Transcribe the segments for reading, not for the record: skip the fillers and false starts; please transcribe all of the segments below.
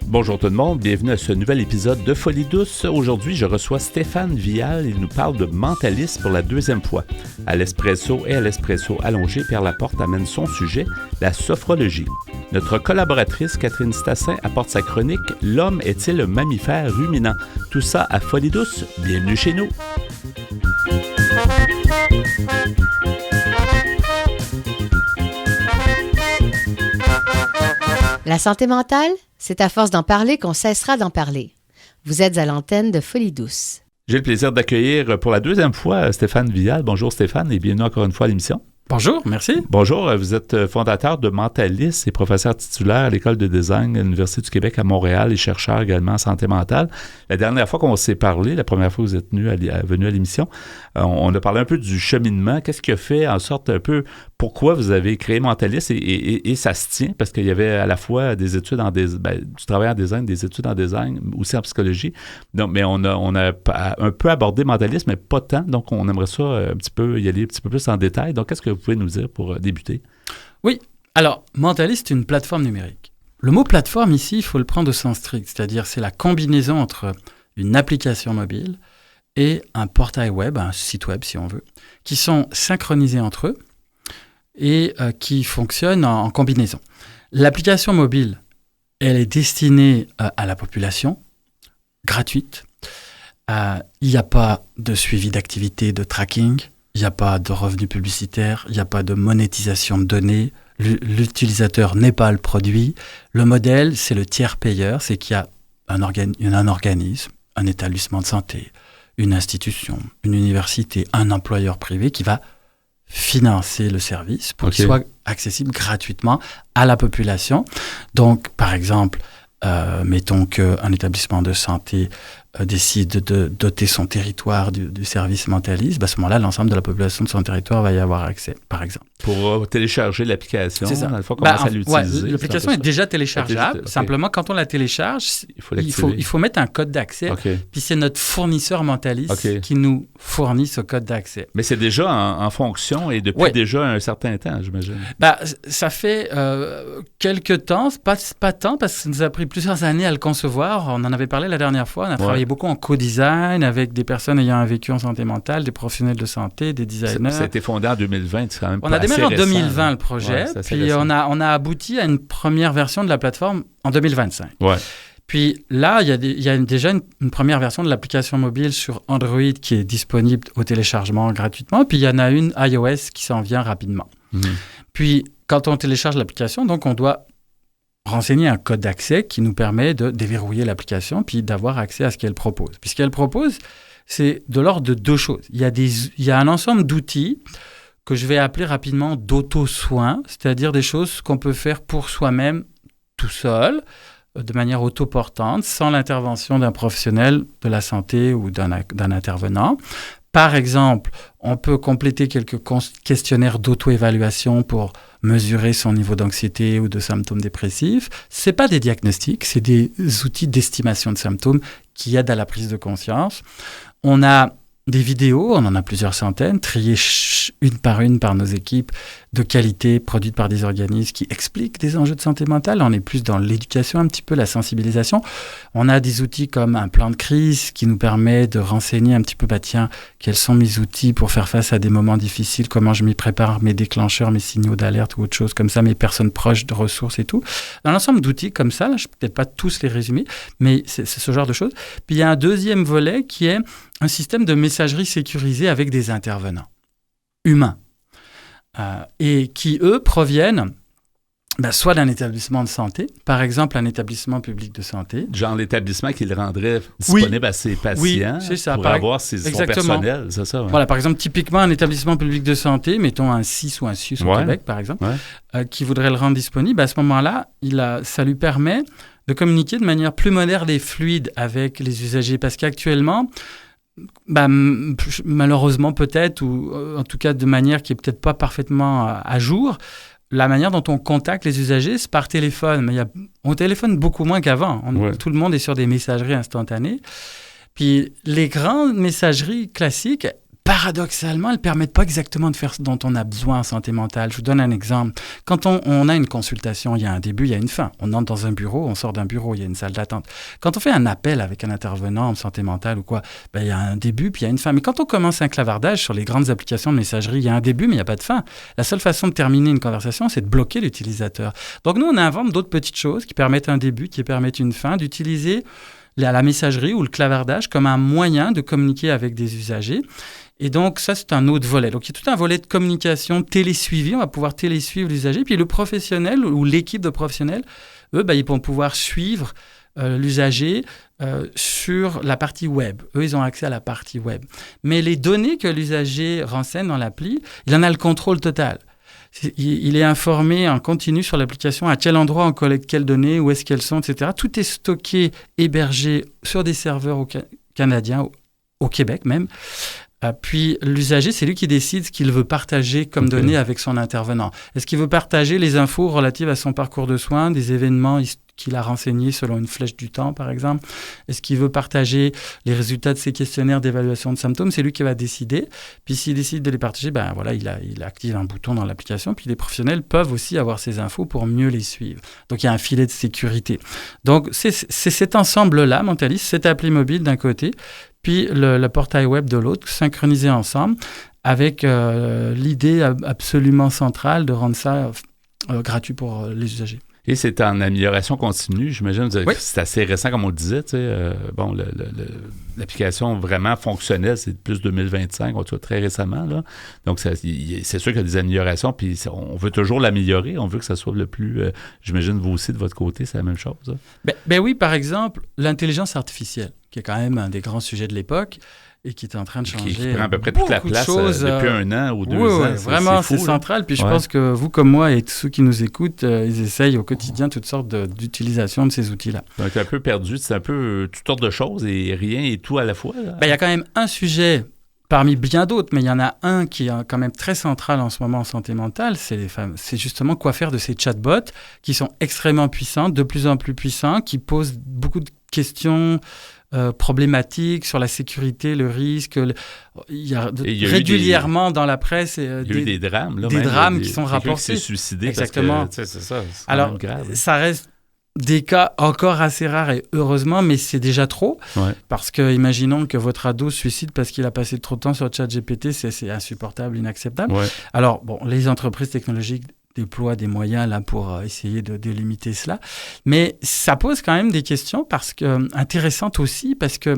Bonjour tout le monde, bienvenue à ce nouvel épisode de Folie douce. Aujourd'hui, je reçois Stéphane Vial. Il nous parle de mentalisme pour la deuxième fois. À l'espresso et à l'espresso allongé, Pierre Laporte amène son sujet, la sophrologie. Notre collaboratrice Catherine Stassin apporte sa chronique « L'homme est-il un mammifère ruminant ?» Tout ça à Folie douce. Bienvenue chez nous. La santé mentale, c'est à force d'en parler qu'on cessera d'en parler. Vous êtes à l'antenne de Folie douce. J'ai le plaisir d'accueillir pour la deuxième fois Stéphane Vial. Bonjour Stéphane et bienvenue encore une fois à l'émission. Bonjour, merci. Bonjour, vous êtes fondateur de Mentalis et professeur titulaire à l'École de design à l'Université du Québec à Montréal et chercheur également en santé mentale. La dernière fois qu'on s'est parlé, la première fois que vous êtes venu à l'émission, on a parlé un peu du cheminement. Qu'est-ce qui a fait en sorte un peu pourquoi vous avez créé Mentalis et ça se tient parce qu'il y avait à la fois des études du travail en design, des études en design, aussi en psychologie. Donc, mais on a un peu abordé Mentalis, mais pas tant. Donc, on aimerait ça un petit peu y aller un petit peu plus en détail. Donc, qu'est-ce que vous pouvez nous dire pour débuter? Oui, alors, Mentalis, c'est une plateforme numérique. Le mot plateforme ici, il faut le prendre au sens strict, c'est-à-dire c'est la combinaison entre une application mobile et un portail web, un site web si on veut, qui sont synchronisés entre eux et qui fonctionnent en combinaison. L'application mobile, elle est destinée à la population, gratuite. Il n'y a pas de suivi d'activité, de tracking. Il n'y a pas de revenus publicitaires, il n'y a pas de monétisation de données, l'utilisateur n'est pas le produit. Le modèle, c'est le tiers payeur, c'est qu'il y a un organisme, un établissement de santé, une institution, une université, un employeur privé qui va financer le service pour qu'il soit accessible gratuitement à la population. Donc, par exemple, mettons qu'un établissement de santé décide de doter son territoire du service Mentalis, à ce moment-là, l'ensemble de la population de son territoire va y avoir accès, par exemple. Pour télécharger l'application, c'est ça. Dans le fond, commencer à l'utiliser. Ouais, l'application est déjà téléchargeable. Simplement, quand on la télécharge, il faut mettre un code d'accès. Puis c'est notre fournisseur Mentalis qui nous fournit ce code d'accès. Mais c'est déjà en fonction et depuis déjà un certain temps, j'imagine. Ça fait quelques temps, pas tant, parce que ça nous a pris plusieurs années à le concevoir. On en avait parlé la dernière fois. On a travaillé beaucoup en co-design avec des personnes ayant un vécu en santé mentale, des professionnels de santé, des designers. Ça a été fondé en 2020, c'est quand même on a démarré en 2020 le projet, puis récent. on a abouti à une première version de la plateforme en 2025. Ouais. Puis là, il y a déjà une première version de l'application mobile sur Android qui est disponible au téléchargement gratuitement, puis il y en a une iOS qui s'en vient rapidement. Puis quand on télécharge l'application, donc on doit renseigner un code d'accès qui nous permet de déverrouiller l'application puis d'avoir accès à ce qu'elle propose. Puis ce qu'elle propose, c'est de l'ordre de deux choses. Il y a un ensemble d'outils que je vais appeler rapidement d'auto-soins, c'est-à-dire des choses qu'on peut faire pour soi-même tout seul, de manière autoportante, sans l'intervention d'un professionnel de la santé ou d'un intervenant. Par exemple, on peut compléter quelques questionnaires d'auto-évaluation pour mesurer son niveau d'anxiété ou de symptômes dépressifs. Ce n'est pas des diagnostics, c'est des outils d'estimation de symptômes qui aident à la prise de conscience. On a des vidéos, on en a plusieurs centaines, triées une par nos équipes, de qualité, produites par des organismes qui expliquent des enjeux de santé mentale. On est plus dans l'éducation un petit peu, la sensibilisation. On a des outils comme un plan de crise qui nous permet de renseigner un petit peu, quels sont mes outils pour faire face à des moments difficiles, comment je m'y prépare, mes déclencheurs, mes signaux d'alerte ou autre chose comme ça, mes personnes proches de ressources et tout. Dans l'ensemble d'outils comme ça, là, je ne peux peut-être pas tous les résumer, mais c'est ce genre de choses. Puis il y a un deuxième volet qui est un système de messagerie sécurisée avec des intervenants humains et qui, eux, proviennent soit d'un établissement de santé, par exemple un établissement public de santé. Genre l'établissement qui le rendrait disponible à ses patients c'est ça, pour avoir son personnel, c'est ça? Ouais. Voilà, par exemple, typiquement un établissement public de santé, mettons un CIS ou un CIUS au Québec, par exemple, qui voudrait le rendre disponible, à ce moment-là, ça lui permet de communiquer de manière plus moderne et fluide avec les usagers, parce qu'actuellement, malheureusement peut-être, ou en tout cas de manière qui n'est peut-être pas parfaitement à jour, la manière dont on contacte les usagers, c'est par téléphone. Mais on téléphone beaucoup moins qu'avant. Tout le monde est sur des messageries instantanées. Puis les grandes messageries classiques paradoxalement, elles ne permettent pas exactement de faire ce dont on a besoin en santé mentale. Je vous donne un exemple. Quand on a une consultation, il y a un début, il y a une fin. On entre dans un bureau, on sort d'un bureau, il y a une salle d'attente. Quand on fait un appel avec un intervenant en santé mentale ou quoi, il y a un début, puis il y a une fin. Mais quand on commence un clavardage sur les grandes applications de messagerie, il y a un début, mais il n'y a pas de fin. La seule façon de terminer une conversation, c'est de bloquer l'utilisateur. Donc nous, on invente d'autres petites choses qui permettent un début, qui permettent une fin, d'utiliser la messagerie ou le clavardage comme un moyen de communiquer avec des usagers. Et donc, ça, c'est un autre volet. Donc, il y a tout un volet de communication télésuivi. On va pouvoir télésuivre l'usager. Puis le professionnel ou l'équipe de professionnels, eux, ils vont pouvoir suivre l'usager sur la partie web. Eux, ils ont accès à la partie web. Mais les données que l'usager renseigne dans l'appli, il en a le contrôle total. Il est informé en continu sur l'application à quel endroit on collecte quelles données, où est-ce qu'elles sont, etc. Tout est stocké, hébergé sur des serveurs canadiens, au Québec même. Puis l'usager, c'est lui qui décide ce qu'il veut partager comme données avec son intervenant. Est-ce qu'il veut partager les infos relatives à son parcours de soins, des événements qu'il a renseignés selon une flèche du temps, par exemple? Est-ce qu'il veut partager les résultats de ses questionnaires d'évaluation de symptômes? C'est lui qui va décider. Puis s'il décide de les partager, il active un bouton dans l'application. Puis les professionnels peuvent aussi avoir ces infos pour mieux les suivre. Donc il y a un filet de sécurité. Donc c'est cet ensemble-là, Mentalis, cette appli mobile d'un côté, puis le portail web de l'autre, synchronisés ensemble, avec l'idée absolument centrale de rendre ça gratuit pour les usagers. Et c'est en amélioration continue, j'imagine. Oui. C'est assez récent, comme on le disait. L'application vraiment fonctionnelle, c'est plus 2025, en tout cas très récemment. Là. Donc, c'est sûr qu'il y a des améliorations, puis on veut toujours l'améliorer. On veut que ça soit le plus... j'imagine, vous aussi, de votre côté, c'est la même chose. Hein? Ben oui, par exemple, l'intelligence artificielle, qui est quand même un des grands sujets de l'époque, et qui est en train de changer. Qui prend à peu près toute la place depuis 1 an ou 2 ans. Oui, vraiment, c'est central. Puis je pense que vous, comme moi, et tous ceux qui nous écoutent, ils essayent au quotidien toutes sortes d'utilisation de ces outils-là. Donc, un peu perdu, c'est un peu toutes sortes de choses et rien et tout à la fois. Il y a quand même un sujet parmi bien d'autres, mais il y en a un qui est quand même très central en ce moment en santé mentale, c'est les femmes. C'est justement quoi faire de ces chatbots qui sont extrêmement puissants, de plus en plus puissants, qui posent beaucoup de questions problématiques sur la sécurité, le risque. Il y a régulièrement dans la presse il y a eu des drames. Là, des drames qui sont rapportés. Qui s'est suicidé. Exactement. Parce que, c'est ça. C'est alors, grave. Ça reste des cas encore assez rares et heureusement, mais c'est déjà trop. Ouais. Parce que imaginons que votre ado se suicide parce qu'il a passé trop de temps sur ChatGPT, c'est insupportable, inacceptable. Ouais. Alors, les entreprises technologiques déploient des moyens là pour essayer de limiter cela. Mais ça pose quand même des questions intéressantes aussi parce que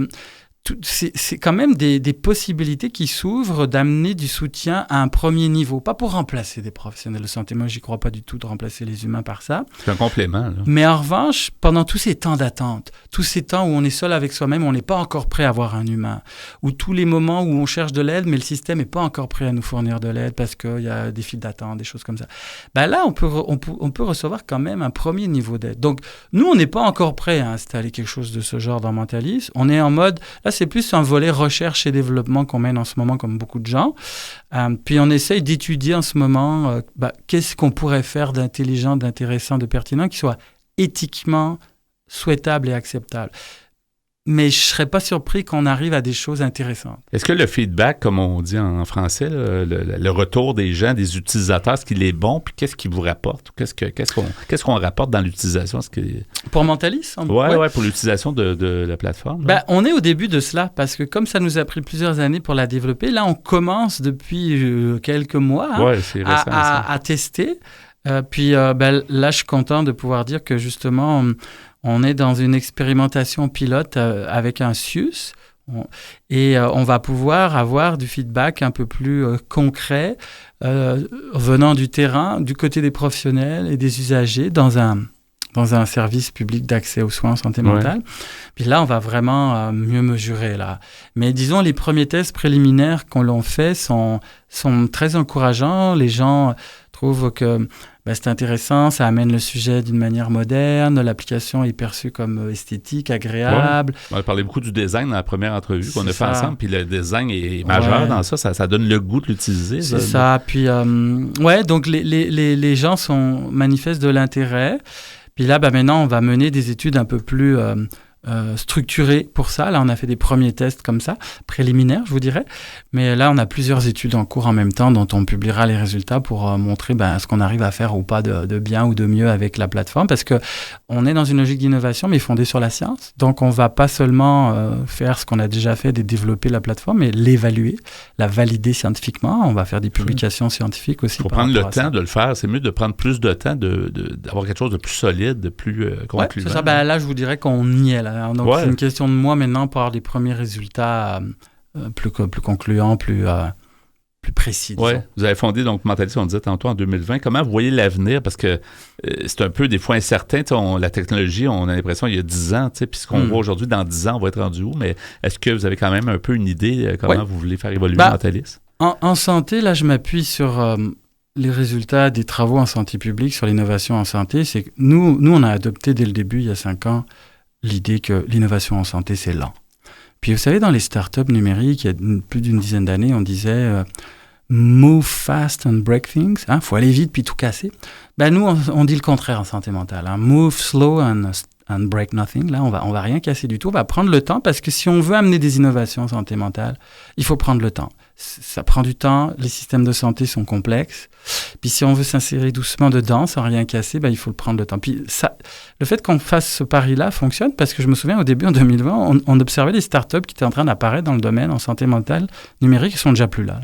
c'est quand même des possibilités qui s'ouvrent d'amener du soutien à un premier niveau. Pas pour remplacer des professionnels de santé. Moi, j'y crois pas du tout de remplacer les humains par ça. C'est un complément. Là. Mais en revanche, pendant tous ces temps d'attente, tous ces temps où on est seul avec soi-même, on n'est pas encore prêt à avoir un humain, ou tous les moments où on cherche de l'aide, mais le système n'est pas encore prêt à nous fournir de l'aide parce qu'il y a des files d'attente, des choses comme ça. Là, on peut recevoir quand même un premier niveau d'aide. Donc, nous, on n'est pas encore prêt à installer quelque chose de ce genre dans Mentalis. On est en mode... Là, c'est plus un volet recherche et développement qu'on mène en ce moment, comme beaucoup de gens. Puis on essaye d'étudier en ce moment qu'est-ce qu'on pourrait faire d'intelligent, d'intéressant, de pertinent, qui soit éthiquement souhaitable et acceptable. Mais je ne serais pas surpris qu'on arrive à des choses intéressantes. Est-ce que le feedback, comme on dit en français, le retour des gens, des utilisateurs, est-ce qu'il est bon? Puis qu'est-ce qu'il vous rapporte? Qu'est-ce qu'on rapporte dans l'utilisation? Pour Mentalis? Oui, pour l'utilisation de la plateforme. On est au début de cela, parce que comme ça nous a pris plusieurs années pour la développer, là, on commence depuis quelques mois c'est récent, à tester. Puis là, je suis content de pouvoir dire que justement... On est dans une expérimentation pilote avec un CIUS et on va pouvoir avoir du feedback un peu plus concret venant du terrain, du côté des professionnels et des usagers dans un service public d'accès aux soins en santé mentale. Puis là, on va vraiment mieux mesurer. Là. Mais disons, les premiers tests préliminaires qu'on l'on fait sont très encourageants. Les gens trouvent que c'est intéressant, ça amène le sujet d'une manière moderne, l'application est perçue comme esthétique, agréable. Ouais. On a parlé beaucoup du design dans la première entrevue qu'on a fait ensemble, puis le design est majeur dans ça donne le goût de l'utiliser. C'est ça, puis donc les gens manifestent de l'intérêt. Puis là, maintenant, on va mener des études un peu plus structuré pour ça. Là, on a fait des premiers tests comme ça, préliminaires, je vous dirais. Mais là, on a plusieurs études en cours en même temps dont on publiera les résultats pour montrer ce qu'on arrive à faire ou pas de bien ou de mieux avec la plateforme. Parce qu'on est dans une logique d'innovation, mais fondée sur la science. Donc, on ne va pas seulement faire ce qu'on a déjà fait, de développer la plateforme, mais l'évaluer, la valider scientifiquement. On va faire des publications scientifiques aussi. Il faut prendre le temps de le faire. C'est mieux de prendre plus de temps, d'avoir quelque chose de plus solide, de plus concluant. Ouais, c'est ça. Là, je vous dirais qu'on y est. Là. Donc, c'est une question de moi maintenant pour avoir des premiers résultats plus concluants, plus précis. Oui, vous avez fondé donc Mentalis, on disait tantôt, en 2020. Comment vous voyez l'avenir? Parce que c'est un peu des fois incertain. La technologie, on a l'impression il y a 10 ans, puis ce qu'on voit aujourd'hui, dans 10 ans, on va être rendu où? Mais est-ce que vous avez quand même un peu une idée comment vous voulez faire évoluer Mentalis? En santé, là, je m'appuie sur les résultats des travaux en santé publique, sur l'innovation en santé. C'est que nous, on a adopté dès le début, il y a 5 ans, l'idée que l'innovation en santé, c'est lent. Puis vous savez, dans les startups numériques, il y a plus d'une dizaine d'années, on disait move fast and break things. Faut aller vite puis tout casser. Nous, on dit le contraire en santé mentale. Move slow and break nothing. Là, on va rien casser du tout. On va prendre le temps parce que si on veut amener des innovations en santé mentale, il faut prendre le temps. Ça prend du temps. Les systèmes de santé sont complexes. Puis si on veut s'insérer doucement dedans, sans rien casser, il faut le prendre le temps. Puis le fait qu'on fasse ce pari-là fonctionne parce que je me souviens au début, en 2020, on observait des startups qui étaient en train d'apparaître dans le domaine en santé mentale numérique qui sont déjà plus là.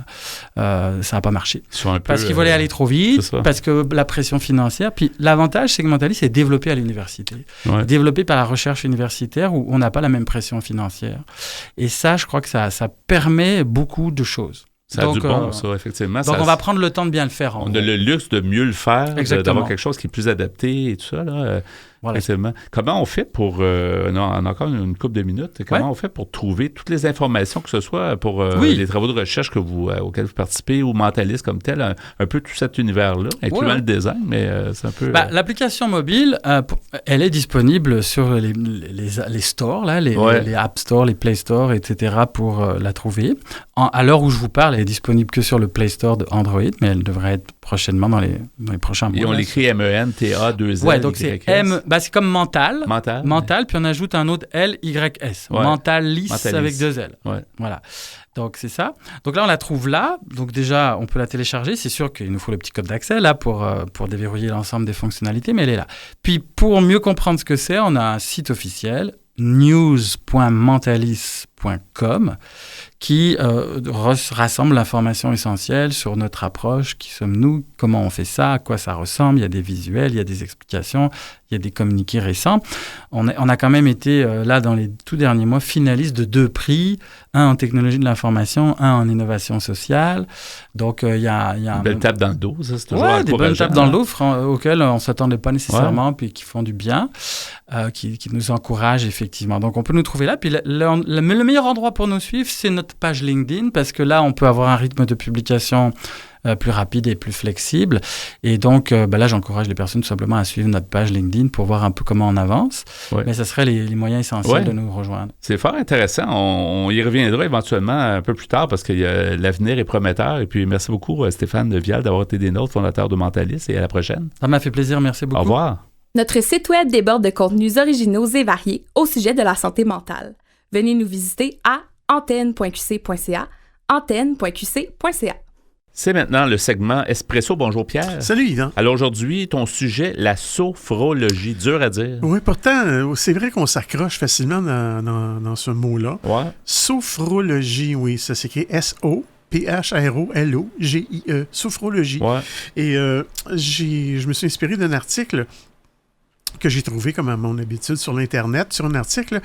Ça n'a pas marché. Parce qu'ils voulaient aller trop vite, parce que la pression financière. Puis l'avantage, c'est que Mentalis est développé à l'université. Ouais. Développé par la recherche universitaire où on n'a pas la même pression financière. Et ça, je crois que ça permet beaucoup de choses. Ça a du bon, ça, effectivement. Donc, on va prendre le temps de bien le faire. On a le luxe de mieux le faire, d'avoir quelque chose qui est plus adapté et tout ça, là. Voilà. Effectivement. Comment on fait pour... on a encore une couple de minutes. Comment on fait pour trouver toutes les informations, que ce soit pour les travaux de recherche auxquels vous participez ou Mentalis comme tel, un peu tout cet univers-là, incluant le design, mais c'est un peu... L'application mobile, elle est disponible sur les stores, là, les App Store, les Play Store, etc., pour la trouver. À l'heure où je vous parle, elle est disponible que sur le Play Store de Android, mais elle devrait être prochainement dans les prochains mois. Et on l'écrit MENTA2L. Oui, donc c'est c'est comme mental, puis on ajoute un autre L-Y-S. Mentalis avec 2 L. Ouais. Voilà. Donc, c'est ça. Donc là, on la trouve là. Donc déjà, on peut la télécharger. C'est sûr qu'il nous faut le petit code d'accès là pour déverrouiller l'ensemble des fonctionnalités, mais elle est là. Puis, pour mieux comprendre ce que c'est, on a un site officiel, news.mentalis.com, qui rassemble l'information essentielle sur notre approche, qui sommes-nous, comment on fait ça, à quoi ça ressemble. Il y a des visuels, il y a des explications, il y a des communiqués récents. On a quand même été, là, dans les tout derniers mois, finalistes de 2 prix, un en technologie de l'information, un en innovation sociale. Donc, il y a une belle tape dans le dos, ça, c'est toujours encourageant. Des bonnes tapes dans le dos auxquelles on ne s'attendait pas nécessairement, puis qui font du bien, qui nous encouragent, effectivement. Donc, on peut nous trouver là. Puis, le meilleur endroit pour nous suivre, c'est notre page LinkedIn, parce que là, on peut avoir un rythme de publication plus rapide et plus flexible. Et donc, là, j'encourage les personnes tout simplement à suivre notre page LinkedIn pour voir un peu comment on avance. Ouais. Mais ce serait les moyens essentiels de nous rejoindre. C'est fort intéressant. On y reviendra éventuellement un peu plus tard parce que l'avenir est prometteur. Et puis, merci beaucoup, Stéphane Vial, d'avoir été des nôtres, fondateur de Mentalis. Et à la prochaine. Ça m'a fait plaisir. Merci beaucoup. Au revoir. Notre site web déborde de contenus originaux et variés au sujet de la santé mentale. Venez nous visiter à antenne.qc.ca, antenne.qc.ca. C'est maintenant le segment Espresso. Bonjour Pierre. Salut Yvan. Alors aujourd'hui, ton sujet, la sophrologie. Dur à dire. Oui, pourtant, c'est vrai qu'on s'accroche facilement dans ce mot-là. Ouais. Sophrologie, oui, ça s'écrit S-O-P-H-R-O-L-O-G-I-E. Sophrologie. Ouais. Et je me suis inspiré d'un article que j'ai trouvé, comme à mon habitude, sur l'Internet, sur un article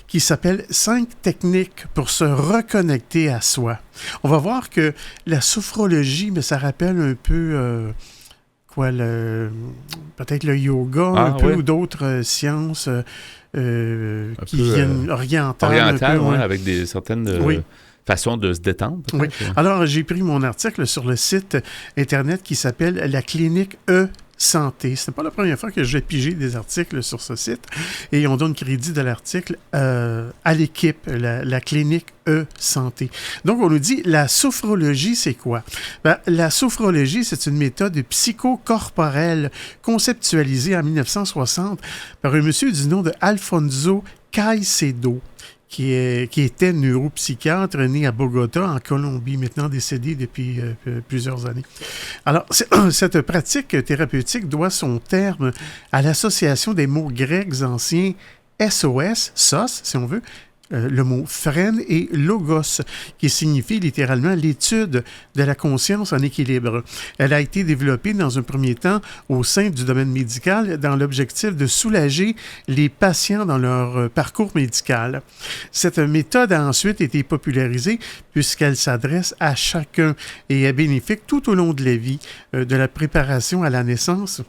qui s'appelle « 5 techniques pour se reconnecter à soi ». On va voir que la sophrologie, mais ça rappelle un peu, peut-être le yoga, ou d'autres sciences qui viennent orientales. Avec certaines... façon de se détendre. Oui. Alors, j'ai pris mon article sur le site Internet qui s'appelle « La clinique santé ». Ce n'est pas la première fois que je vais piger des articles sur ce site et on donne crédit de l'article à l'équipe, la clinique santé. Donc, on nous dit, la sophrologie, c'est quoi? La sophrologie, c'est une méthode psychocorporelle conceptualisée en 1960 par un monsieur du nom de Alfonso Caicedo, qui était neuropsychiatre, né à Bogota, en Colombie, maintenant décédé depuis plusieurs années. Alors, cette pratique thérapeutique doit son terme à l'association des mots grecs anciens SOS, si on veut, le mot phrène et logos, qui signifie littéralement l'étude de la conscience en équilibre. Elle a été développée dans un premier temps au sein du domaine médical dans l'objectif de soulager les patients dans leur parcours médical. Cette méthode a ensuite été popularisée puisqu'elle s'adresse à chacun et est bénéfique tout au long de la vie, de la préparation à la naissance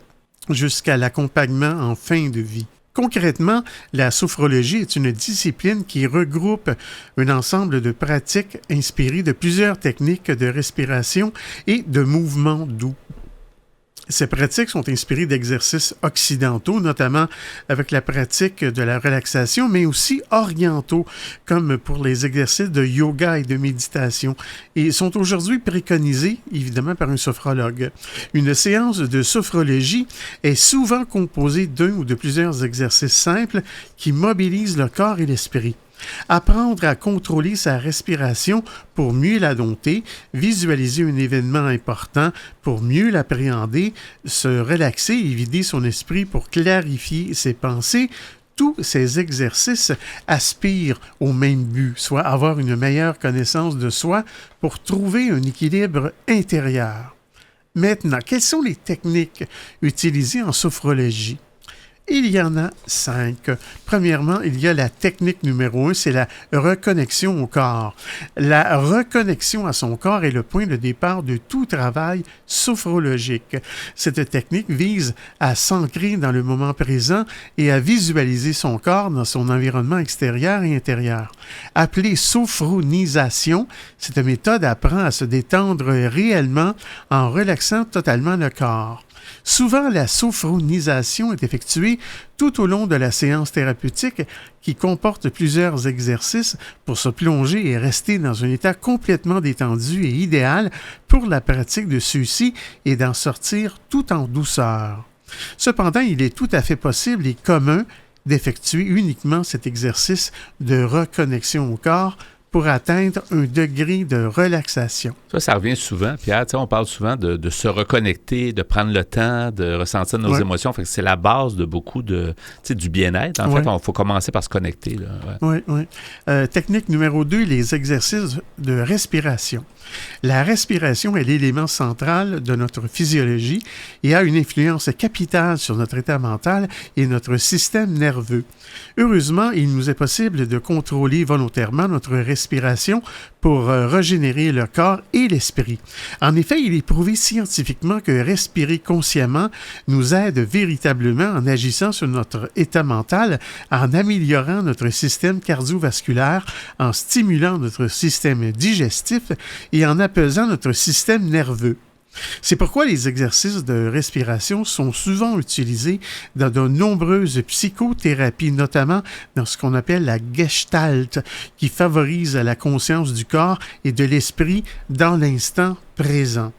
jusqu'à l'accompagnement en fin de vie. Concrètement, la sophrologie est une discipline qui regroupe un ensemble de pratiques inspirées de plusieurs techniques de respiration et de mouvements doux. Ces pratiques sont inspirées d'exercices occidentaux, notamment avec la pratique de la relaxation, mais aussi orientaux, comme pour les exercices de yoga et de méditation, et sont aujourd'hui préconisés, évidemment, par un sophrologue. Une séance de sophrologie est souvent composée d'un ou de plusieurs exercices simples qui mobilisent le corps et l'esprit. Apprendre à contrôler sa respiration pour mieux la dompter, visualiser un événement important pour mieux l'appréhender, se relaxer et vider son esprit pour clarifier ses pensées. Tous ces exercices aspirent au même but, soit avoir une meilleure connaissance de soi pour trouver un équilibre intérieur. Maintenant, quelles sont les techniques utilisées en sophrologie? Il y en a 5. Premièrement, il y a la technique numéro 1, c'est la reconnexion au corps. La reconnexion à son corps est le point de départ de tout travail sophrologique. Cette technique vise à s'ancrer dans le moment présent et à visualiser son corps dans son environnement extérieur et intérieur. Appelée sophronisation, cette méthode apprend à se détendre réellement en relaxant totalement le corps. Souvent, la sophronisation est effectuée tout au long de la séance thérapeutique qui comporte plusieurs exercices pour se plonger et rester dans un état complètement détendu et idéal pour la pratique de ceux-ci et d'en sortir tout en douceur. Cependant, il est tout à fait possible et commun d'effectuer uniquement cet exercice de reconnexion au corps pour atteindre un degré de relaxation. Ça revient souvent, Pierre. On parle souvent de se reconnecter, de prendre le temps, de ressentir nos émotions. Fait que c'est la base de beaucoup du bien-être. En fait, il faut commencer par se connecter. Oui. Technique numéro 2, les exercices de respiration. La respiration est l'élément central de notre physiologie et a une influence capitale sur notre état mental et notre système nerveux. Heureusement, il nous est possible de contrôler volontairement notre respiration pour régénérer le corps et l'esprit. En effet, il est prouvé scientifiquement que respirer consciemment nous aide véritablement en agissant sur notre état mental, en améliorant notre système cardiovasculaire, en stimulant notre système digestif et en apaisant notre système nerveux. C'est pourquoi les exercices de respiration sont souvent utilisés dans de nombreuses psychothérapies, notamment dans ce qu'on appelle la Gestalt, qui favorise la conscience du corps et de l'esprit dans l'instant présent.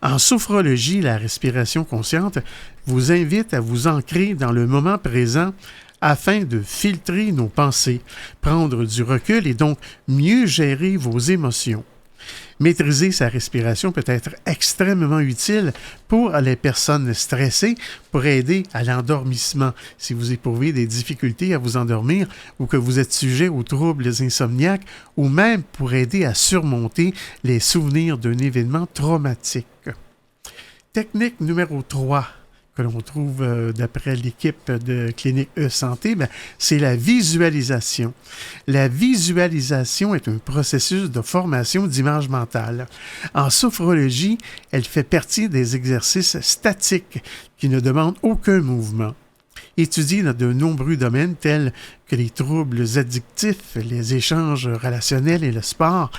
En sophrologie, la respiration consciente vous invite à vous ancrer dans le moment présent afin de filtrer nos pensées, prendre du recul et donc mieux gérer vos émotions. Maîtriser sa respiration peut être extrêmement utile pour les personnes stressées, pour aider à l'endormissement. Si vous éprouvez des difficultés à vous endormir ou que vous êtes sujet aux troubles insomniaques, ou même pour aider à surmonter les souvenirs d'un événement traumatique. Technique numéro 3. Que l'on trouve d'après l'équipe de Clinique E-Santé, c'est la visualisation. La visualisation est un processus de formation d'image mentale. En sophrologie, elle fait partie des exercices statiques qui ne demandent aucun mouvement. Étudiée dans de nombreux domaines tels que les troubles addictifs, les échanges relationnels et le sport,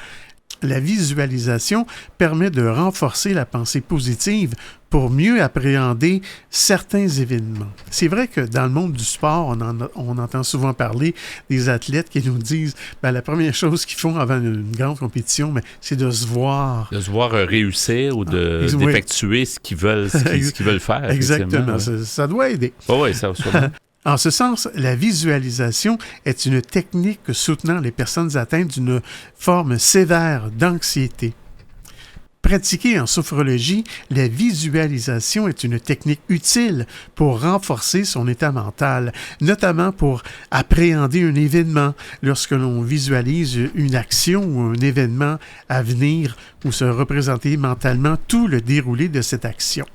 la visualisation permet de renforcer la pensée positive pour mieux appréhender certains événements. C'est vrai que dans le monde du sport, on entend souvent parler des athlètes qui nous disent la première chose qu'ils font avant une grande compétition, c'est de se voir. De se voir réussir ou d'effectuer ce qu'ils veulent faire. Exactement, ça doit aider. Oui, ça sûrement. En ce sens, la visualisation est une technique soutenant les personnes atteintes d'une forme sévère d'anxiété. Pratiquée en sophrologie, la visualisation est une technique utile pour renforcer son état mental, notamment pour appréhender un événement lorsque l'on visualise une action ou un événement à venir ou se représenter mentalement tout le déroulé de cette action.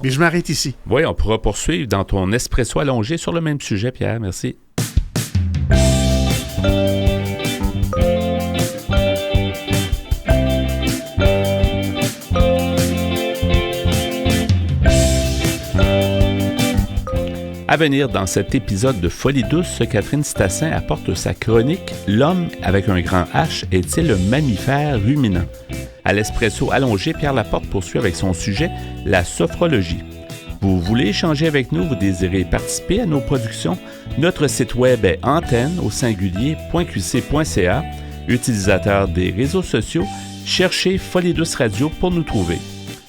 Mais je m'arrête ici. Oui, on pourra poursuivre dans ton espresso allongé sur le même sujet, Pierre. Merci. À venir dans cet épisode de Folie douce, Catherine Stassin apporte sa chronique « L'homme avec un grand H est-il un mammifère ruminant ?» À l'espresso allongé, Pierre Laporte poursuit avec son sujet « La sophrologie ». Vous voulez échanger avec nous, vous désirez participer à nos productions? Notre site web est antenne.qc.ca. Utilisateur des réseaux sociaux, cherchez Folie douce Radio pour nous trouver.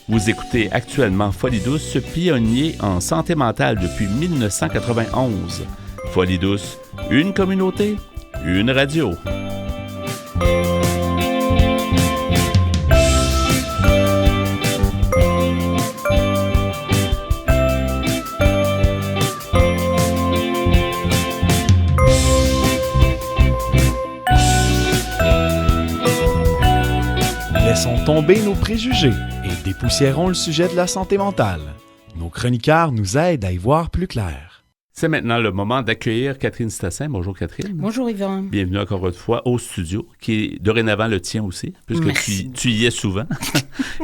Vous écoutez actuellement Folie douce, pionnier en santé mentale depuis 1991. Folie douce, une communauté, une radio. Laissons tomber nos préjugés et dépoussiérons le sujet de la santé mentale. Nos chroniqueurs nous aident à y voir plus clair. C'est maintenant le moment d'accueillir Catherine Stassin. Bonjour Catherine. Bonjour Yvan. Bienvenue encore une fois au studio, qui est dorénavant le tien aussi, puisque tu y es souvent.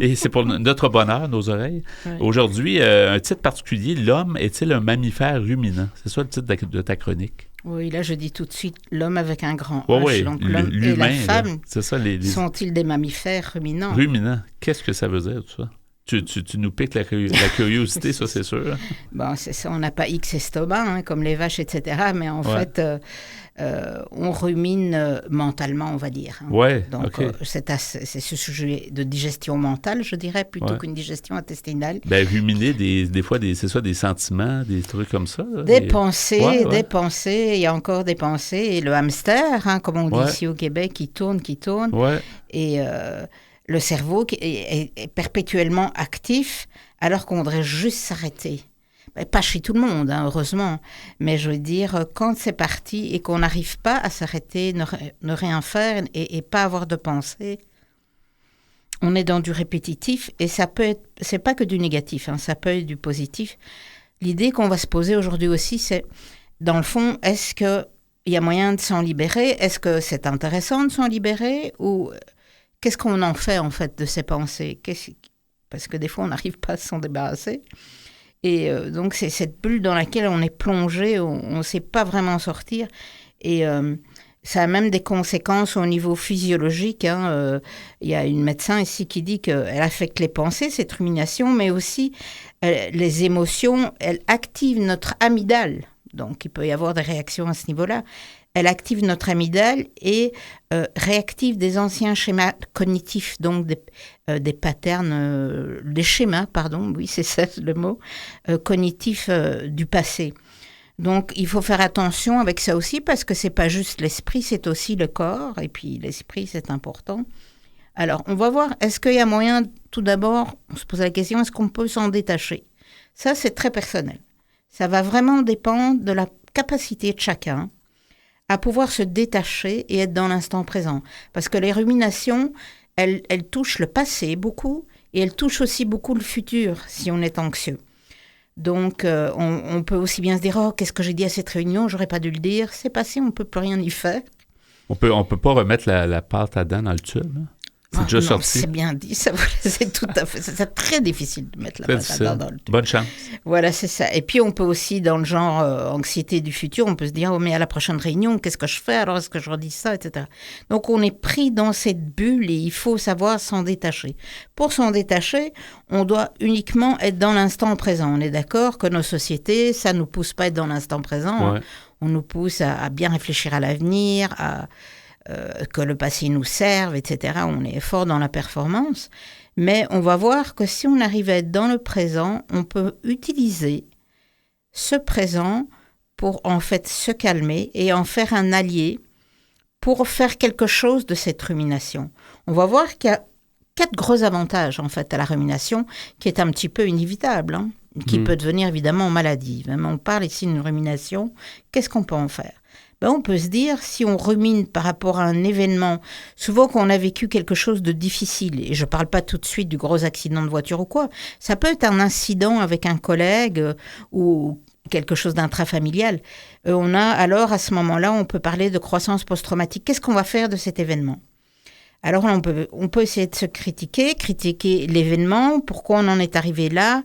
Et c'est pour notre bonheur, nos oreilles. Oui. Aujourd'hui, un titre particulier, l'homme est-il un mammifère ruminant? C'est ça le titre de ta chronique? Oui, là je dis tout de suite l'homme avec un grand H. Oui, donc l'homme et la femme, là, c'est ça, sont-ils des mammifères ruminants? Ruminants, qu'est-ce que ça veut dire tout ça? Tu nous piques la curiosité, ça c'est sûr. Bon, c'est ça, on n'a pas X estomac, comme les vaches, etc. Mais en fait, on rumine mentalement, on va dire. Ouais, donc, c'est ce sujet de digestion mentale, je dirais, plutôt qu'une digestion intestinale. Ben, ruminer, des fois, c'est ça, des sentiments, des trucs comme ça. Là, des pensées, des pensées, il y a encore des pensées. Et le hamster, comme on dit ici au Québec, qui tourne. Ouais. Et le cerveau est perpétuellement actif, alors qu'on voudrait juste s'arrêter. Pas chez tout le monde, heureusement, mais je veux dire, quand c'est parti et qu'on n'arrive pas à s'arrêter, ne rien faire et pas avoir de pensée, on est dans du répétitif et ça peut être, c'est pas que du négatif, ça peut être du positif. L'idée qu'on va se poser aujourd'hui aussi, c'est, dans le fond, est-ce qu'il y a moyen de s'en libérer? Est-ce que c'est intéressant de s'en libérer? Ou qu'est-ce qu'on en fait, en fait, de ces pensées? Parce que des fois, on n'arrive pas à s'en débarrasser. Et donc, c'est cette bulle dans laquelle on est plongé, on ne sait pas vraiment sortir. Et ça a même des conséquences au niveau physiologique. Il y a une médecin ici qui dit qu'elle affecte les pensées, cette rumination, mais aussi les émotions. Elle active notre amygdale. Donc, il peut y avoir des réactions à ce niveau-là. Elle active notre amygdale et réactive des anciens schémas cognitifs, donc des patterns, des schémas, oui, c'est ça le mot, cognitifs du passé. Donc, il faut faire attention avec ça aussi parce que c'est pas juste l'esprit, c'est aussi le corps. Et puis, l'esprit, c'est important. Alors, on va voir, est-ce qu'il y a moyen, tout d'abord, on se pose la question, est-ce qu'on peut s'en détacher? Ça, c'est très personnel. Ça va vraiment dépendre de la capacité de chacun à pouvoir se détacher et être dans l'instant présent. Parce que les ruminations, elles touchent le passé beaucoup et elles touchent aussi beaucoup le futur si on est anxieux. Donc, on peut aussi bien se dire « Oh, qu'est-ce que j'ai dit à cette réunion? J'aurais pas dû le dire. C'est passé, on ne peut plus rien y faire. » On peut pas remettre la pâte à dents dans le tube, hein? C'est déjà sorti. C'est bien dit, ça, c'est tout à fait. C'est très difficile de mettre la pâte à dents dans le tube. Bonne chance. Voilà, c'est ça. Et puis, on peut aussi, dans le genre anxiété du futur, on peut se dire, oh, mais à la prochaine réunion, qu'est-ce que je fais? Alors, est-ce que je redis ça, etc. Donc, on est pris dans cette bulle et il faut savoir s'en détacher. Pour s'en détacher, on doit uniquement être dans l'instant présent. On est d'accord que nos sociétés, ça ne nous pousse pas à être dans l'instant présent. Ouais. Hein. On nous pousse à bien réfléchir à l'avenir, que le passé nous serve, etc. On est fort dans la performance. Mais on va voir que si on arrive à être dans le présent, on peut utiliser ce présent pour en fait se calmer et en faire un allié pour faire quelque chose de cette rumination. On va voir qu'il y a 4 gros avantages en fait à la rumination qui est un petit peu inévitable, qui peut devenir évidemment maladie. Même on parle ici d'une rumination, qu'est-ce qu'on peut en faire? On peut se dire, si on rumine par rapport à un événement, souvent quand on a vécu quelque chose de difficile, et je ne parle pas tout de suite du gros accident de voiture ou quoi, ça peut être un incident avec un collègue ou quelque chose d'intrafamilial. On a alors, à ce moment-là, on peut parler de croissance post-traumatique. Qu'est-ce qu'on va faire de cet événement? Alors, on peut essayer de se critiquer l'événement, pourquoi on en est arrivé là,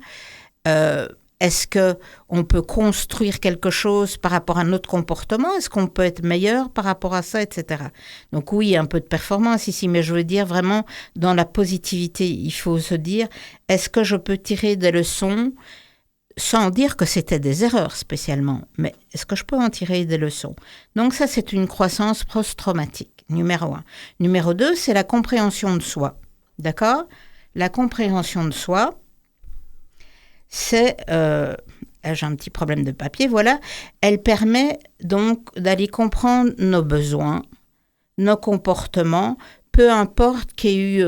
est-ce qu'on peut construire quelque chose par rapport à notre comportement? Est-ce qu'on peut être meilleur par rapport à ça, etc. Donc oui, un peu de performance ici, mais je veux dire vraiment dans la positivité, il faut se dire, est-ce que je peux tirer des leçons sans dire que c'était des erreurs spécialement, mais est-ce que je peux en tirer des leçons? Donc ça, c'est une croissance post-traumatique, numéro 1. Numéro 2, c'est la compréhension de soi, d'accord? La compréhension de soi, c'est, j'ai un petit problème de papier, voilà, elle permet donc d'aller comprendre nos besoins, nos comportements, peu importe qu'il y ait eu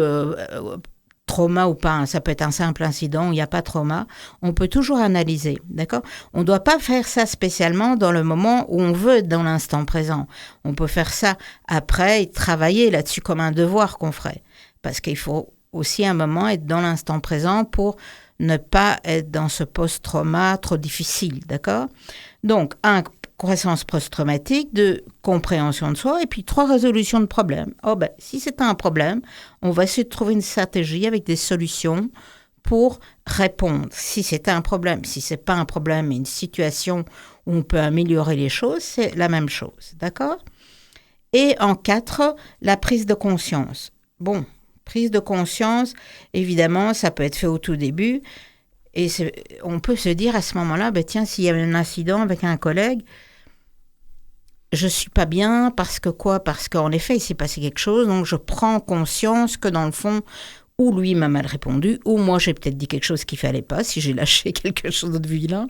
trauma ou pas, ça peut être un simple incident où il n'y a pas de trauma, on peut toujours analyser, d'accord? On ne doit pas faire ça spécialement dans le moment où on veut être dans l'instant présent. On peut faire ça après et travailler là-dessus comme un devoir qu'on ferait, parce qu'il faut aussi un moment être dans l'instant présent pour ne pas être dans ce post-trauma trop difficile, d'accord? Donc, 1, croissance post-traumatique, 2, compréhension de soi, et puis 3, résolution de problèmes. Si c'est un problème, on va essayer de trouver une stratégie avec des solutions pour répondre. Si c'est un problème, si c'est pas un problème, mais une situation où on peut améliorer les choses, c'est la même chose, d'accord? Et en 4, la prise de conscience. Prise de conscience, évidemment, ça peut être fait au tout début. Et on peut se dire à ce moment-là, tiens, s'il y avait un incident avec un collègue, je ne suis pas bien parce que quoi? Parce qu'en effet, il s'est passé quelque chose. Donc, je prends conscience que dans le fond, ou lui m'a mal répondu, ou moi, j'ai peut-être dit quelque chose qu'il ne fallait pas, si j'ai lâché quelque chose de vilain.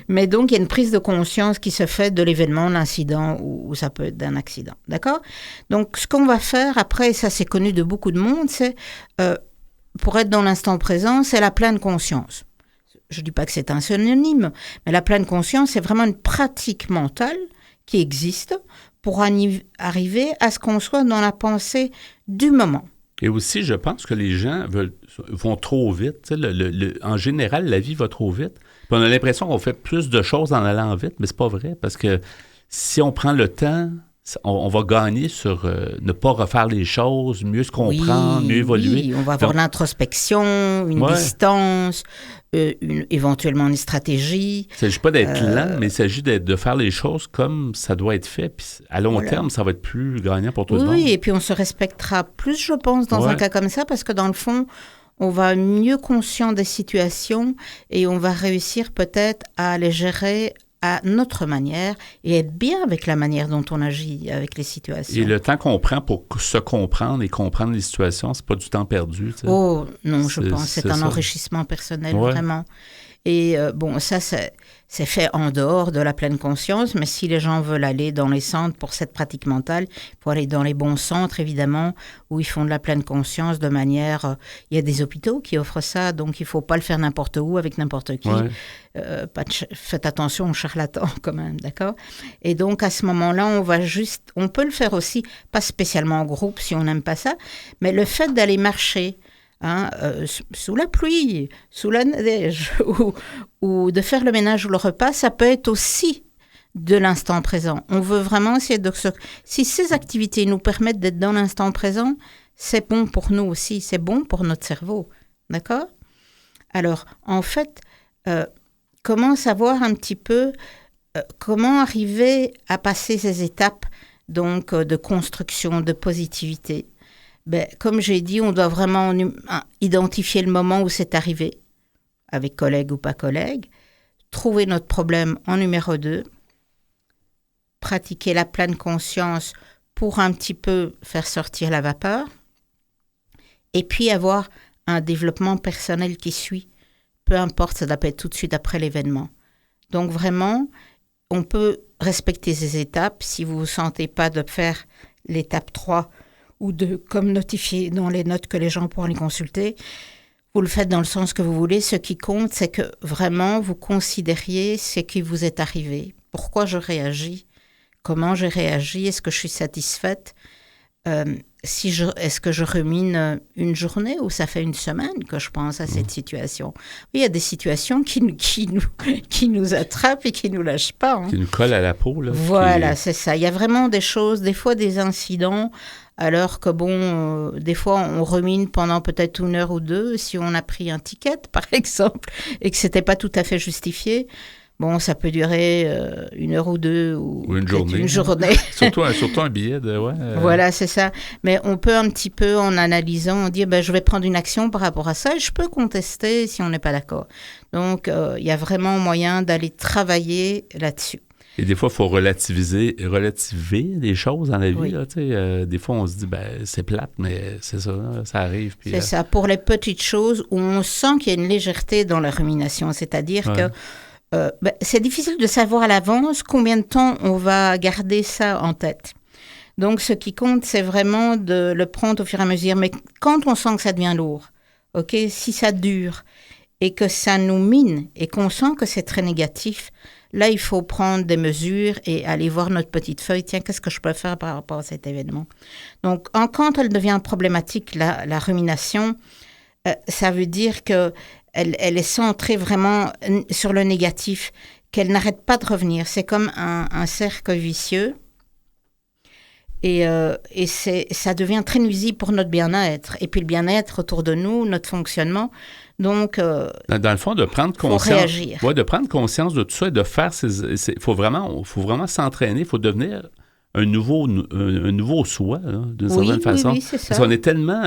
Mais donc, il y a une prise de conscience qui se fait de l'événement, l'incident, ou ça peut être d'un accident. D'accord? Donc, ce qu'on va faire après, et ça c'est connu de beaucoup de monde, c'est, pour être dans l'instant présent, c'est la pleine conscience. Je ne dis pas que c'est un synonyme, mais la pleine conscience, c'est vraiment une pratique mentale qui existe pour arriver à ce qu'on soit dans la pensée du moment. Et aussi, je pense que les gens vont trop vite. En général, la vie va trop vite. Puis on a l'impression qu'on fait plus de choses en allant vite, mais c'est pas vrai, parce que si on prend le temps, on va gagner sur ne pas refaire les choses, mieux se comprendre, mieux évoluer. Oui, on va avoir l'introspection, une distance, éventuellement une stratégie. Il ne s'agit pas d'être lent, mais il s'agit de faire les choses comme ça doit être fait. Puis à long terme, ça va être plus gagnant pour tout le monde. Oui, et puis on se respectera plus, je pense, dans un cas comme ça, parce que dans le fond, on va être mieux conscient des situations et on va réussir peut-être à les gérer à notre manière et être bien avec la manière dont on agit avec les situations. Et le temps qu'on prend pour se comprendre et comprendre les situations, c'est pas du temps perdu. Tu sais. Oh non, je pense. C'est un enrichissement personnel, vraiment. Et ça, c'est fait en dehors de la pleine conscience, mais si les gens veulent aller dans les centres pour cette pratique mentale, il faut aller dans les bons centres, évidemment, où ils font de la pleine conscience de manière... il y a des hôpitaux qui offrent ça, donc il ne faut pas le faire n'importe où, avec n'importe qui. Faites attention aux charlatans, quand même, d'accord? Et donc, à ce moment-là, on peut le faire aussi, pas spécialement en groupe, si on n'aime pas ça, mais le fait d'aller marcher... sous la pluie, sous la neige, ou de faire le ménage ou le repas, ça peut être aussi de l'instant présent. On veut vraiment essayer de... Si ces activités nous permettent d'être dans l'instant présent, c'est bon pour nous aussi, c'est bon pour notre cerveau. D'accord? Alors, en fait, comment savoir un petit peu, comment arriver à passer ces étapes donc, de construction, de positivité? Comme j'ai dit, on doit vraiment identifier le moment où c'est arrivé, avec collègue ou pas collègue, trouver notre problème en numéro 2, pratiquer la pleine conscience pour un petit peu faire sortir la vapeur, et puis avoir un développement personnel qui suit, peu importe, ça doit pas être tout de suite après l'événement. Donc vraiment, on peut respecter ces étapes. Si vous ne vous sentez pas de faire l'étape 3 ou de comme notifier dans les notes que les gens pourront les consulter, vous le faites dans le sens que vous voulez. Ce qui compte, c'est que vraiment vous considériez ce qui vous est arrivé. Pourquoi je réagis? Comment j'ai réagi? Est-ce que je suis satisfaite? Est-ce que je rumine une journée ou ça fait une semaine que je pense à cette situation? Oui, il y a des situations qui nous attrapent et qui ne nous lâchent pas. Hein. Qui nous collent à la peau. Là, voilà, c'est ça. Il y a vraiment des choses, des fois des incidents, alors que des fois on rumine pendant peut-être 1 heure ou 2 si on a pris un ticket, par exemple, et que c'était pas tout à fait justifié. Bon, ça peut durer 1 heure ou 2 ou une journée. surtout un billet de... Ouais, Voilà, c'est ça. Mais on peut un petit peu, en analysant, dire je vais prendre une action par rapport à ça et je peux contester si on n'est pas d'accord. Donc, il y a vraiment moyen d'aller travailler là-dessus. Et des fois, il faut relativer les choses dans la vie. Là, des fois, on se dit, c'est plate, mais c'est ça, ça arrive. Puis, c'est ça. Pour les petites choses où on sent qu'il y a une légèreté dans la rumination, c'est-à-dire que c'est difficile de savoir à l'avance combien de temps on va garder ça en tête. Donc, ce qui compte, c'est vraiment de le prendre au fur et à mesure. Mais quand on sent que ça devient lourd, si ça dure et que ça nous mine et qu'on sent que c'est très négatif, là, il faut prendre des mesures et aller voir notre petite feuille. Tiens, qu'est-ce que je peux faire par rapport à cet événement? Donc, quand elle devient problématique, la rumination, ça veut dire que elle est centrée vraiment sur le négatif, qu'elle n'arrête pas de revenir. C'est comme un cercle vicieux et ça devient très nuisible pour notre bien-être. Et puis le bien-être autour de nous, notre fonctionnement. Donc, dans le fond, de prendre conscience, réagir. Ouais, de prendre conscience de tout ça et de faire faut vraiment s'entraîner, il faut devenir un nouveau soi, là, d'une certaine façon. Oui, c'est ça. Parce qu'on est tellement...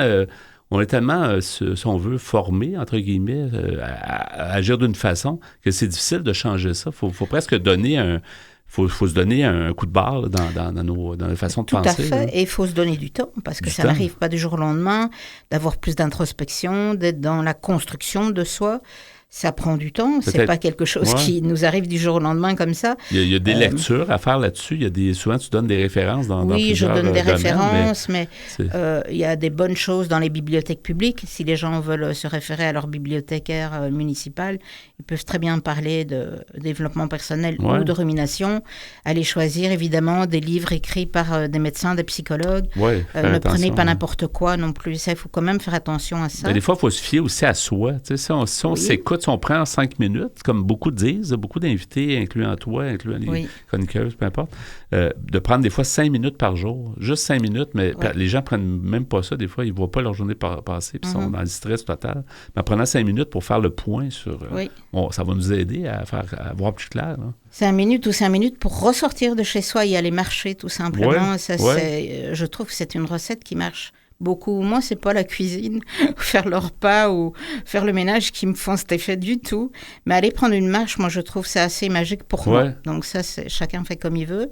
on est tellement, si on veut, formé, entre guillemets, à agir d'une façon que c'est difficile de changer ça. Il faut presque donner faut se donner un coup de barre là, dans nos façons de penser. Tout à fait. Et il faut se donner du temps, parce que ça n'arrive pas du jour au lendemain, d'avoir plus d'introspection, d'être dans la construction de soi. Ça prend du temps, c'est pas quelque chose qui nous arrive du jour au lendemain comme ça. Il y a des lectures à faire là-dessus. Souvent, tu donnes des références dans plusieurs je donne des domaines, références, mais il y a des bonnes choses dans les bibliothèques publiques. Si les gens veulent se référer à leur bibliothécaire municipal, ils peuvent très bien parler de développement personnel ou de rumination. Allez choisir, évidemment, des livres écrits par des médecins, des psychologues. Ne prenez pas n'importe quoi non plus. Il faut quand même faire attention à ça. Mais des fois, il faut se fier aussi à soi. Si on s'écoute, si on prend 5 minutes, comme beaucoup disent, beaucoup d'invités, incluant toi, incluant les chroniqueuses, peu importe, de prendre des fois 5 minutes par jour, juste 5 minutes, mais les gens ne prennent même pas ça. Des fois, ils ne voient pas leur journée passer, puis ils sont dans le stress total. Mais en prenant 5 minutes pour faire le point sur... ça va nous aider à voir plus clair. Là. 5 minutes ou 5 minutes pour ressortir de chez soi et aller marcher, tout simplement. Je trouve que c'est une recette qui marche beaucoup. Moi, c'est pas la cuisine, faire le repas ou faire le ménage qui me font cet effet du tout. Mais aller prendre une marche, moi, je trouve ça assez magique pour moi. Donc ça, chacun fait comme il veut.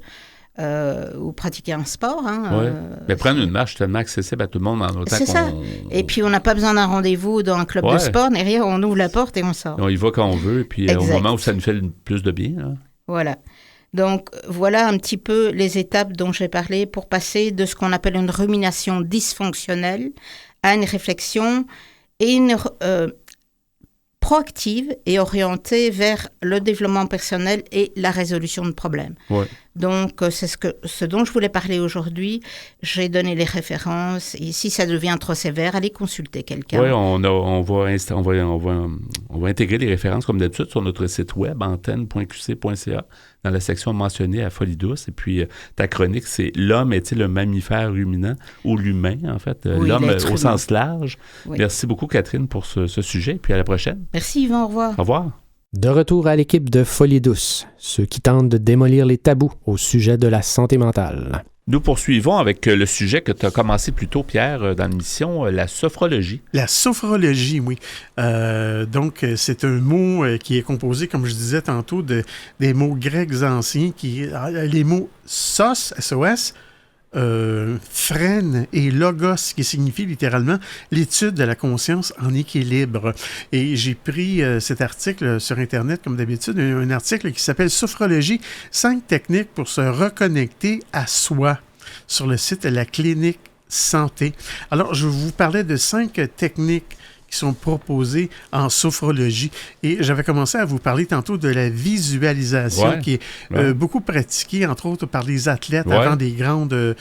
Ou pratiquer un sport. Mais prendre une marche tellement accessible à tout le monde en autant c'est ça. Et puis, on n'a pas besoin d'un rendez-vous dans un club de sport, ni rien. On ouvre la porte et on sort. On y va quand on veut, et puis au moment où ça nous fait plus de bien. Là. Voilà. Donc, voilà un petit peu les étapes dont j'ai parlé pour passer de ce qu'on appelle une rumination dysfonctionnelle à une réflexion et proactive et orientée vers le développement personnel et la résolution de problèmes. Donc, c'est ce dont je voulais parler aujourd'hui. J'ai donné les références. Et si ça devient trop sévère, allez consulter quelqu'un. Oui, on va intégrer les références, comme d'habitude, sur notre site web, antenne.qc.ca, dans la section mentionnée à Folie douce. Et puis, ta chronique, c'est « L'homme est-il un mammifère ruminant » ou l'humain, en fait, l'homme au sens large. Merci beaucoup, Catherine, pour ce sujet. Puis à la prochaine. Merci, Yvan. Au revoir. Au revoir. De retour à l'équipe de Folie douce, ceux qui tentent de démolir les tabous au sujet de la santé mentale. Nous poursuivons avec le sujet que tu as commencé plus tôt, Pierre, dans l'émission, la sophrologie. La sophrologie, oui. Donc, c'est un mot qui est composé, comme je disais tantôt, des mots grecs anciens, les mots sos, S-O-S, Phrène et logos, qui signifie littéralement l'étude de la conscience en équilibre. Et j'ai pris cet article sur Internet, comme d'habitude, un article qui s'appelle « Sophrologie, 5 techniques pour se reconnecter à soi » sur le site de la Clinique Santé. Alors, je vous parlais de 5 techniques qui sont proposées en sophrologie. Et j'avais commencé à vous parler tantôt de la visualisation qui est beaucoup pratiquée, entre autres, par les athlètes avant des grandes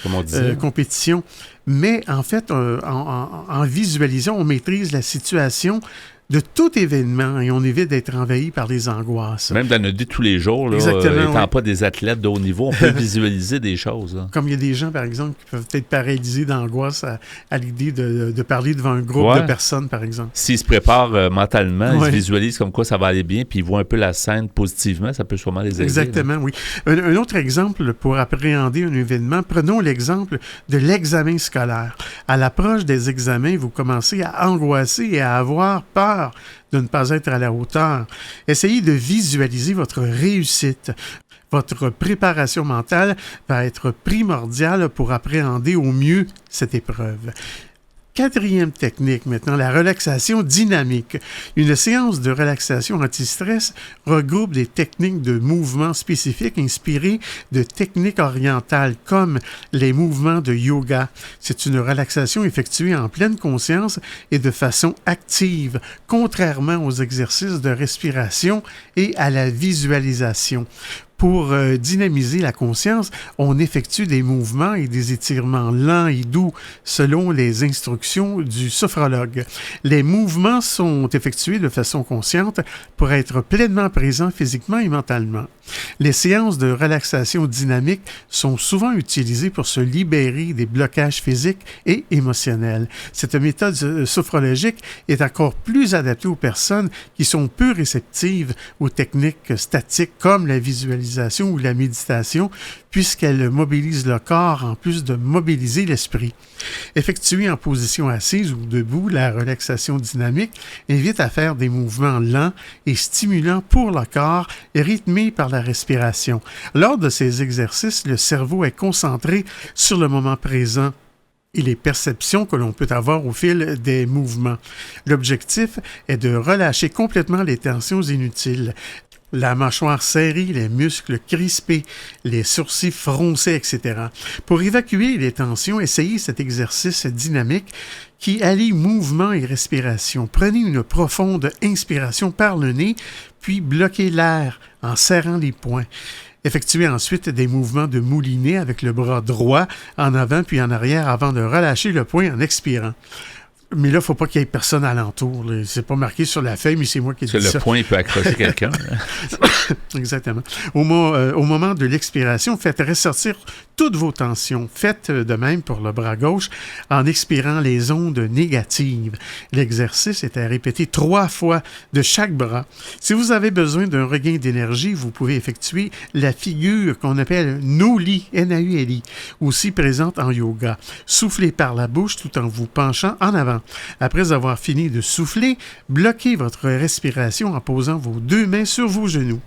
compétitions. Mais en fait, en visualisant, on maîtrise la situation de tout événement et on évite d'être envahi par les angoisses. Même dans notre vie de tous les jours, là, étant pas des athlètes de haut niveau, on peut visualiser des choses. Là. Comme il y a des gens, par exemple, qui peuvent être paralysés d'angoisse à l'idée de parler devant un groupe de personnes, par exemple. S'ils se préparent mentalement, ils se visualisent comme quoi ça va aller bien, puis ils voient un peu la scène positivement, ça peut sûrement les aider. Exactement, oui. Un autre exemple pour appréhender un événement, prenons l'exemple de l'examen scolaire. À l'approche des examens, vous commencez à angoisser et à avoir peur de ne pas être à la hauteur. Essayez de visualiser votre réussite. Votre préparation mentale va être primordiale pour appréhender au mieux cette épreuve. 4e technique maintenant, la relaxation dynamique. Une séance de relaxation anti-stress regroupe des techniques de mouvement spécifiques inspirées de techniques orientales comme les mouvements de yoga. C'est une relaxation effectuée en pleine conscience et de façon active, contrairement aux exercices de respiration et à la visualisation. Pour dynamiser la conscience, on effectue des mouvements et des étirements lents et doux selon les instructions du sophrologue. Les mouvements sont effectués de façon consciente pour être pleinement présents physiquement et mentalement. Les séances de relaxation dynamique sont souvent utilisées pour se libérer des blocages physiques et émotionnels. Cette méthode sophrologique est encore plus adaptée aux personnes qui sont peu réceptives aux techniques statiques comme la visualisation ou la méditation, puisqu'elle mobilise le corps en plus de mobiliser l'esprit. Effectuée en position assise ou debout, la relaxation dynamique invite à faire des mouvements lents et stimulants pour le corps, rythmés par la respiration. Lors de ces exercices, le cerveau est concentré sur le moment présent et les perceptions que l'on peut avoir au fil des mouvements. L'objectif est de relâcher complètement les tensions inutiles. La mâchoire serrée, les muscles crispés, les sourcils froncés, etc. Pour évacuer les tensions, essayez cet exercice dynamique qui allie mouvement et respiration. Prenez une profonde inspiration par le nez, puis bloquez l'air en serrant les poings. Effectuez ensuite des mouvements de moulinet avec le bras droit en avant puis en arrière avant de relâcher le poing en expirant. Mais là, il ne faut pas qu'il y ait personne alentour. Là. C'est pas marqué sur la feuille, mais c'est moi qui dis ça. Parce que le poing, il peut accrocher quelqu'un. Exactement. Au moment de l'expiration, faites ressortir toutes vos tensions. Faites de même pour le bras gauche en expirant les ondes négatives. L'exercice est à répéter 3 fois de chaque bras. Si vous avez besoin d'un regain d'énergie, vous pouvez effectuer la figure qu'on appelle Nauli, N-A-U-L-I, aussi présente en yoga. Soufflez par la bouche tout en vous penchant en avant. Après avoir fini de souffler, bloquez votre respiration en posant vos 2 mains sur vos genoux.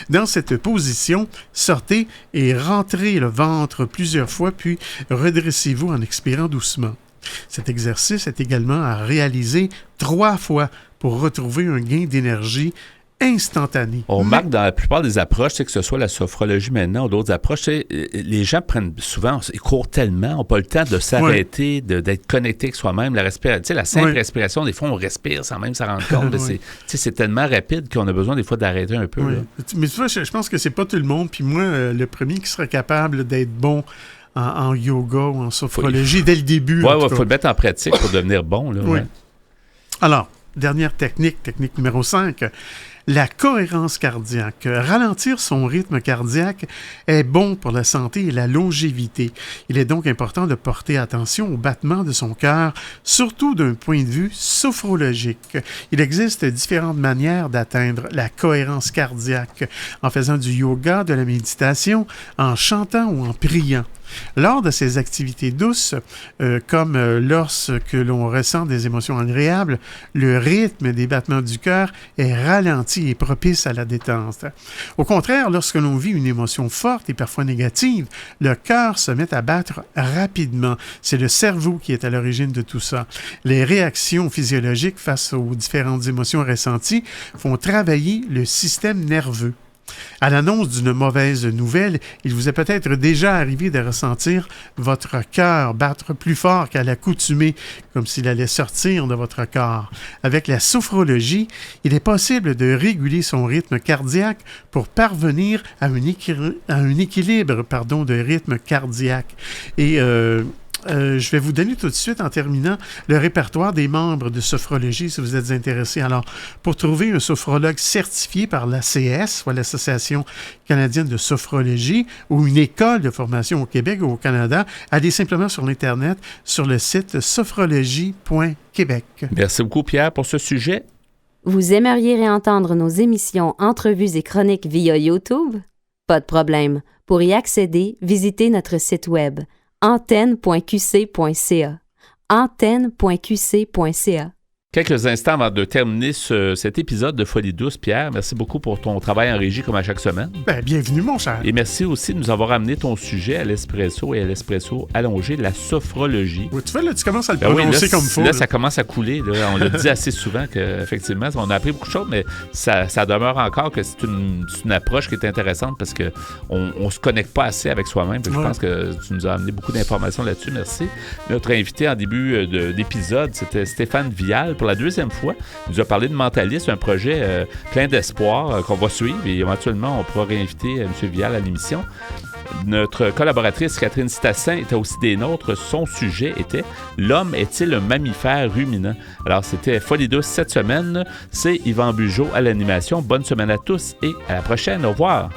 Dans cette position, sortez et rentrez le ventre plusieurs fois, puis redressez-vous en expirant doucement. Cet exercice est également à réaliser 3 fois pour retrouver un gain d'énergie instantané. On remarque dans la plupart des approches, que ce soit la sophrologie maintenant ou d'autres approches, les gens prennent souvent, ils courent tellement, n'ont pas le temps de s'arrêter, d'être connecté avec soi-même. La simple respiration, des fois, on respire sans même s'en rendre compte. C'est tellement rapide qu'on a besoin des fois d'arrêter un peu. Là. Mais tu vois, je pense que c'est pas tout le monde. Puis moi, le premier qui serait capable d'être bon en yoga ou en sophrologie dès le début. Oui, il faut le mettre en pratique pour devenir bon. Là, ouais. Alors, dernière technique numéro 5. La cohérence cardiaque. Ralentir son rythme cardiaque est bon pour la santé et la longévité. Il est donc important de porter attention au battement de son cœur, surtout d'un point de vue sophrologique. Il existe différentes manières d'atteindre la cohérence cardiaque, en faisant du yoga, de la méditation, en chantant ou en priant. Lors de ces activités douces, comme lorsque l'on ressent des émotions agréables, le rythme des battements du cœur est ralenti et propice à la détente. Au contraire, lorsque l'on vit une émotion forte et parfois négative, le cœur se met à battre rapidement. C'est le cerveau qui est à l'origine de tout ça. Les réactions physiologiques face aux différentes émotions ressenties font travailler le système nerveux. À l'annonce d'une mauvaise nouvelle, il vous est peut-être déjà arrivé de ressentir votre cœur battre plus fort qu'à l'accoutumée, comme s'il allait sortir de votre corps. Avec la sophrologie, il est possible de réguler son rythme cardiaque pour parvenir à un équilibre de rythme cardiaque. Et je vais vous donner tout de suite, en terminant, le répertoire des membres de sophrologie, si vous êtes intéressés. Alors, pour trouver un sophrologue certifié par l'ACS, soit l'Association canadienne de sophrologie, ou une école de formation au Québec ou au Canada, allez simplement sur l'Internet, sur le site sophrologie.québec. Merci beaucoup, Pierre, pour ce sujet. Vous aimeriez réentendre nos émissions, entrevues et chroniques via YouTube? Pas de problème. Pour y accéder, visitez notre site web antenne.qc.ca. antenne.qc.ca. Quelques instants avant de terminer cet épisode de Folie douce, Pierre, merci beaucoup pour ton travail en régie comme à chaque semaine. Bienvenue, mon cher. Et merci aussi de nous avoir amené ton sujet à l'espresso et à l'espresso allongé, la sophrologie. Oui, tu vois, là, tu commences à le prononcer comme il faut. Là, ça commence à couler. Là. On l'a dit assez souvent qu'effectivement, on a appris beaucoup de choses, mais ça demeure encore que c'est une approche qui est intéressante parce qu'on ne se connecte pas assez avec soi-même. Je pense que tu nous as amené beaucoup d'informations là-dessus. Merci. Notre invité en début d'épisode, c'était Stéphane Vial. Pour la deuxième fois, il nous a parlé de Mentalisme, un projet plein d'espoir qu'on va suivre et éventuellement, on pourra réinviter M. Vial à l'émission. Notre collaboratrice Catherine Stassin était aussi des nôtres. Son sujet était « L'homme est-il un mammifère ruminant ?» Alors, c'était Folie douce cette semaine. C'est Yvan Bugeaud à l'animation. Bonne semaine à tous et à la prochaine. Au revoir.